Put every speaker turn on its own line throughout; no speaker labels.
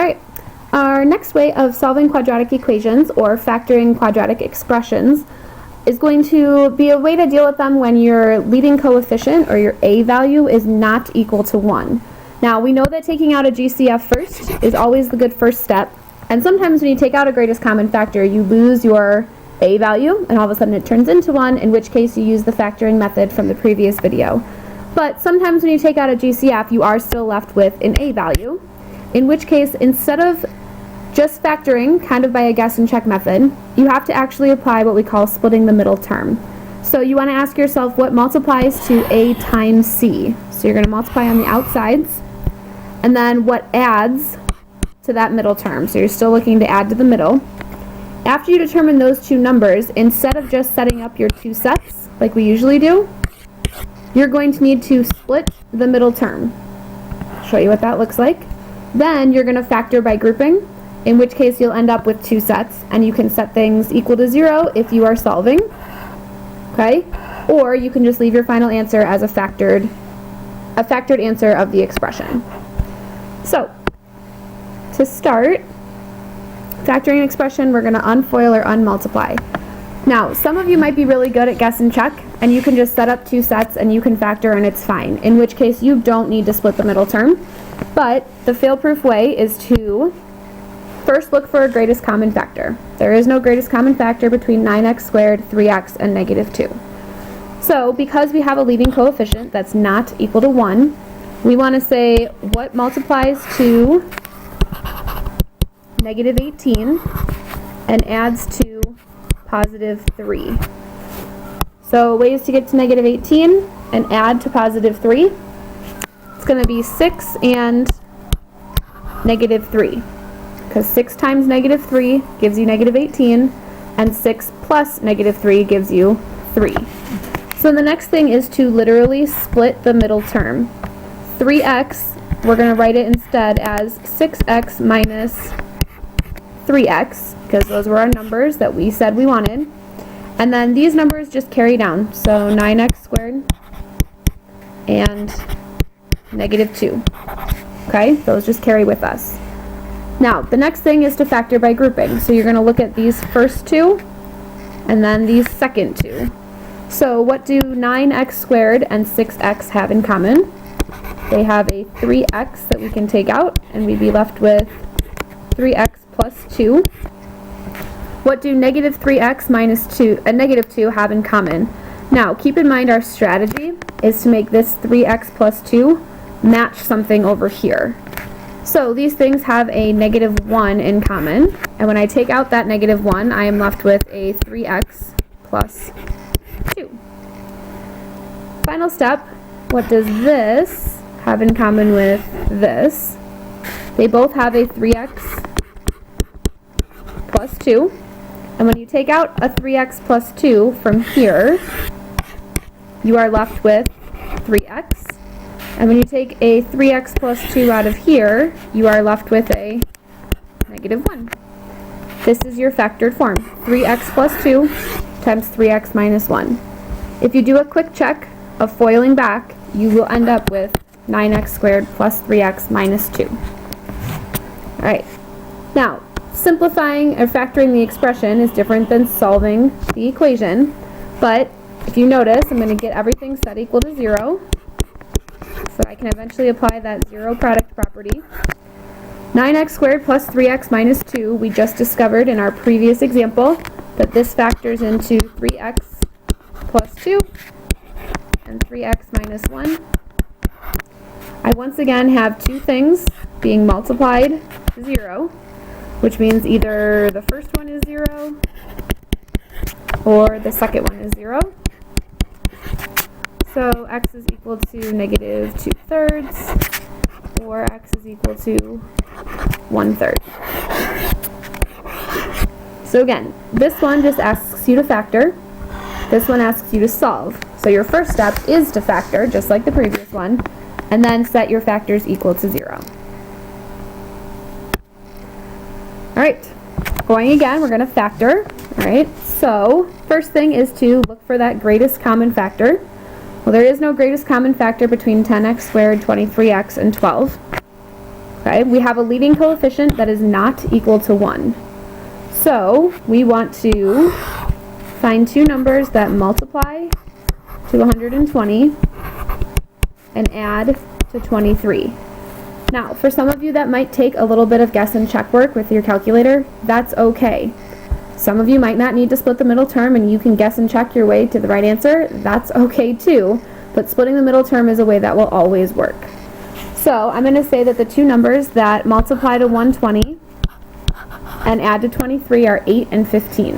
Alright, our next way of solving quadratic equations or factoring quadratic expressions is going to be a way to deal with them when your leading coefficient or your a value is not equal to 1. Now we know that taking out a GCF first is always the good first step, and sometimes when you take out a greatest common factor you lose your a value and all of a sudden it turns into 1, in which case you use the factoring method from the previous video. But sometimes when you take out a GCF you are still left with an a value, in which case instead of just factoring kind of by a guess and check method, you have to actually apply what we call splitting the middle term. So you want to ask yourself what multiplies to a times c. So you're going to multiply on the outsides, and then what adds to that middle term. So you're still looking to add to the middle. After you determine those two numbers, instead of just setting up your two sets like we usually do, you're going to need to split the middle term. I'll show you what that looks like. Then you're going to factor by grouping, in which case you'll end up with two sets, and you can set things equal to 0 if you are solving, okay? Or you can just leave your final answer as a factored answer of the expression. So, to start, factoring an expression, we're going to unfoil or unmultiply. Now, some of you might be really good at guess and check, and you can just set up two sets and you can factor and it's fine, in which case you don't need to split the middle term. But the fail-proof way is to first look for a greatest common factor. There is no greatest common factor between 9x squared, 3x, and negative 2. So because we have a leading coefficient that's not equal to 1, we want to say what multiplies to negative 18 and adds to positive 3. So ways to get to negative 18 and add to positive 3. It's going to be 6 and negative 3. Because 6 times negative 3 gives you negative 18, and 6 plus negative 3 gives you 3. So the next thing is to literally split the middle term. 3x, we're going to write it instead as 6x minus 3x, because those were our numbers that we said we wanted. And then these numbers just carry down, so 9x squared and negative 2. Okay, those just carry with us. Now, the next thing is to factor by grouping. So you're going to look at these first two, and then these second two. So what do 9x squared and 6x have in common? They have a 3x that we can take out, and we'd be left with 3x plus 2. What do negative 3x minus 2 and negative 2 have in common? Now, keep in mind our strategy is to make this 3x plus 2 match something over here. So these things have a negative 1 in common, and when I take out that negative 1, I am left with a 3x plus 2. Final step, what does this have in common with this? They both have a 3x plus 2, and when you take out a 3x plus 2 from here, you are left with 3x. And when you take a 3x plus 2 out of here, you are left with a negative 1. This is your factored form, 3x plus 2 times 3x minus 1. If you do a quick check of foiling back, you will end up with 9x squared plus 3x minus 2. Alright, now simplifying or factoring the expression is different than solving the equation, but if you notice, I'm going to get everything set equal to 0. So I can eventually apply that zero product property. 9x squared plus 3x minus 2, we just discovered in our previous example that this factors into 3x plus 2 and 3x minus 1. I once again have two things being multiplied to 0, which means either the first one is 0 or the second one is 0. So x is equal to negative 2/3, or x is equal to 1/3. So again, this one just asks you to factor. This one asks you to solve. So your first step is to factor, just like the previous one, and then set your factors equal to 0. Alright, going again, we're going to factor. Alright, so first thing is to look for that greatest common factor. Well, there is no greatest common factor between 10x squared, 23x, and 12. Okay, we have a leading coefficient that is not equal to 1. So we want to find two numbers that multiply to 120 and add to 23. Now, for some of you that might take a little bit of guess and check work with your calculator, that's okay. Some of you might not need to split the middle term and you can guess and check your way to the right answer. That's okay too, but splitting the middle term is a way that will always work. So I'm going to say that the two numbers that multiply to 120 and add to 23 are 8 and 15.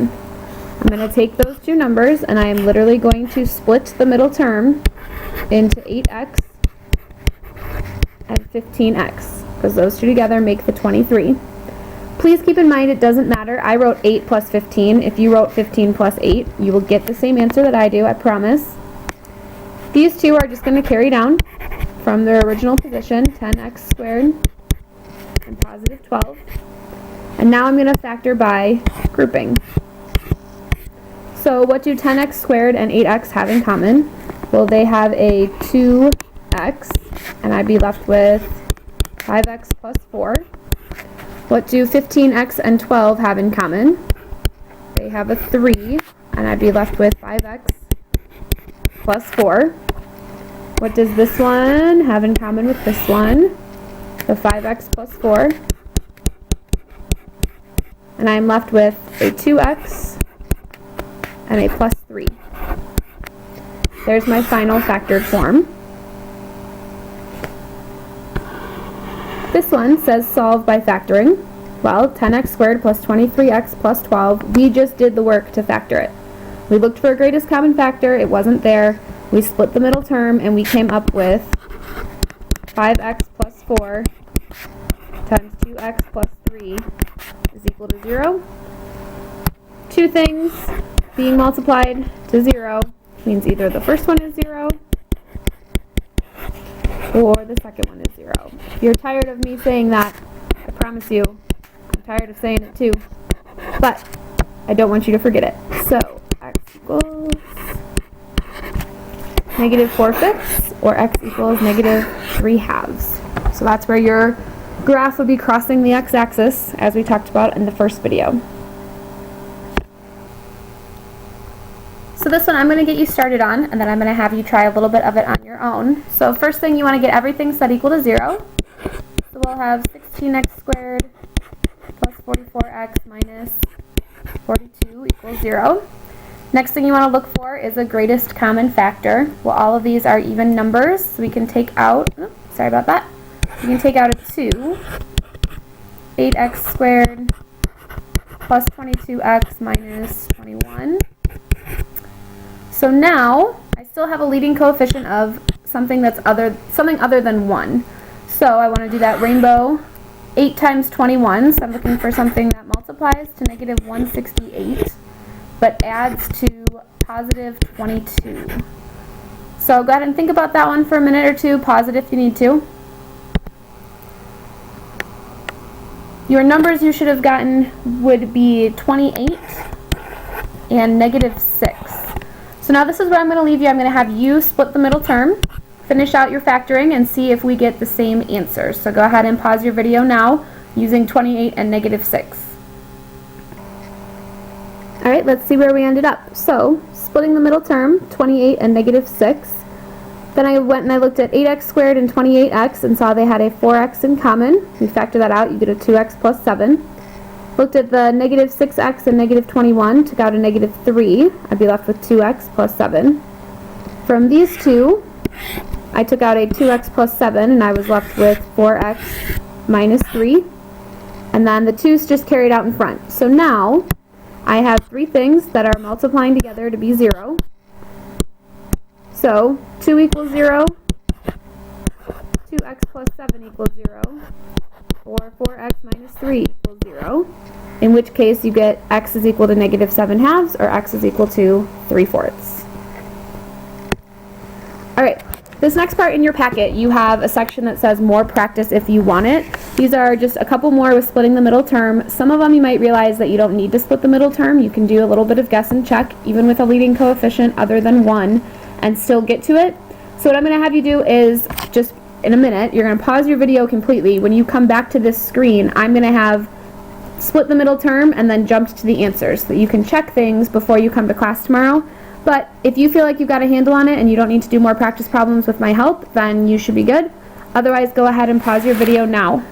I'm going to take those two numbers and I am literally going to split the middle term into 8x and 15x, because those two together make the 23. Please keep in mind it doesn't matter. I wrote 8 plus 15. If you wrote 15 plus 8, you will get the same answer that I do, I promise. These two are just going to carry down from their original position, 10x squared and positive 12. And now I'm going to factor by grouping. So what do 10x squared and 8x have in common? Well, they have a 2x, and I'd be left with 5x plus 4. What do 15x and 12 have in common? They have a 3, and I'd be left with 5x plus 4. What does this one have in common with this one? The 5x plus 4. And I'm left with a 2x and a plus 3. There's my final factored form. This one says solve by factoring. Well, 10x squared plus 23x plus 12, we just did the work to factor it. We looked for a greatest common factor, it wasn't there. We split the middle term and we came up with 5x plus 4 times 2x plus 3 is equal to 0. Two things being multiplied to 0 means either the first one is 0 or the second one is 0. If you're tired of me saying that, I promise you, I'm tired of saying it too, but I don't want you to forget it. So, x equals negative 4/5, or x equals negative 3/2. So that's where your graph would be crossing the x-axis, as we talked about in the first video. So this one I'm going to get you started on, and then I'm going to have you try a little bit of it on your own. So first thing, you want to get everything set equal to 0. So we'll have 16x squared plus 44x minus 42 equals 0. Next thing you want to look for is a greatest common factor. Well, all of these are even numbers, so we can take out, sorry about that, we can take out a 2, 8x squared plus 22x minus 21. So now, I still have a leading coefficient of something other than 1. So I want to do that rainbow 8 times 21, so I'm looking for something that multiplies to negative 168, but adds to positive 22. So go ahead and think about that one for a minute or two, pause it if you need to. Your numbers you should have gotten would be 28 and negative 6. So now this is where I'm going to leave you. I'm going to have you split the middle term, finish out your factoring, and see if we get the same answers. So go ahead and pause your video now using 28 and negative 6. Alright, let's see where we ended up. So, splitting the middle term, 28 and negative 6. Then I went and I looked at 8x squared and 28x and saw they had a 4x in common. We factor that out, you get a 2x plus 7. Looked at the negative 6x and negative 21, took out a negative 3. I'd be left with 2x plus 7. From these two, I took out a 2x plus 7 and I was left with 4x minus 3. And then the 2's just carried out in front. So now, I have three things that are multiplying together to be 0. So, 2 equals 0, 2x plus 7 equals 0, or 4x minus 3 equals 0, in which case you get x is equal to negative 7/2, or x is equal to 3/4. Alright, this next part in your packet, you have a section that says more practice if you want it. These are just a couple more with splitting the middle term. Some of them you might realize that you don't need to split the middle term. You can do a little bit of guess and check, even with a leading coefficient other than 1, and still get to it. So what I'm going to have you do is just in a minute, you're going to pause your video completely. When you come back to this screen, I'm going to have split the middle term and then jumped to the answers so that you can check things before you come to class tomorrow. But if you feel like you've got a handle on it and you don't need to do more practice problems with my help, then you should be good. Otherwise, go ahead and pause your video now.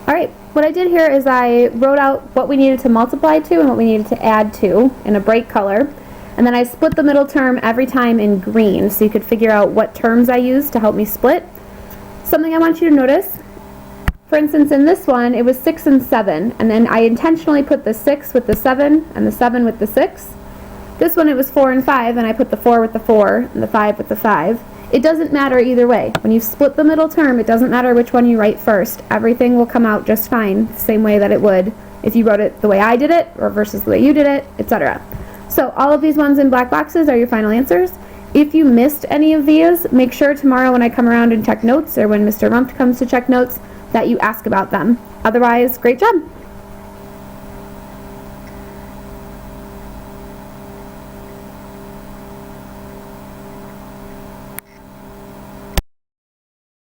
Alright, what I did here is I wrote out what we needed to multiply to and what we needed to add to in a bright color. And then I split the middle term every time in green so you could figure out what terms I used to help me split. Something I want you to notice, for instance, in this one, it was 6 and 7, and then I intentionally put the 6 with the 7 and the 7 with the 6. This one, it was 4 and 5, and I put the 4 with the 4 and the 5 with the 5. It doesn't matter either way. When you split the middle term, it doesn't matter which one you write first. Everything will come out just fine, the same way that it would if you wrote it the way I did it, or versus the way you did it, etc. So all of these ones in black boxes are your final answers. If you missed any of these, make sure tomorrow when I come around and check notes, or when Mr. Rumpt comes to check notes, that you ask about them. Otherwise, great job!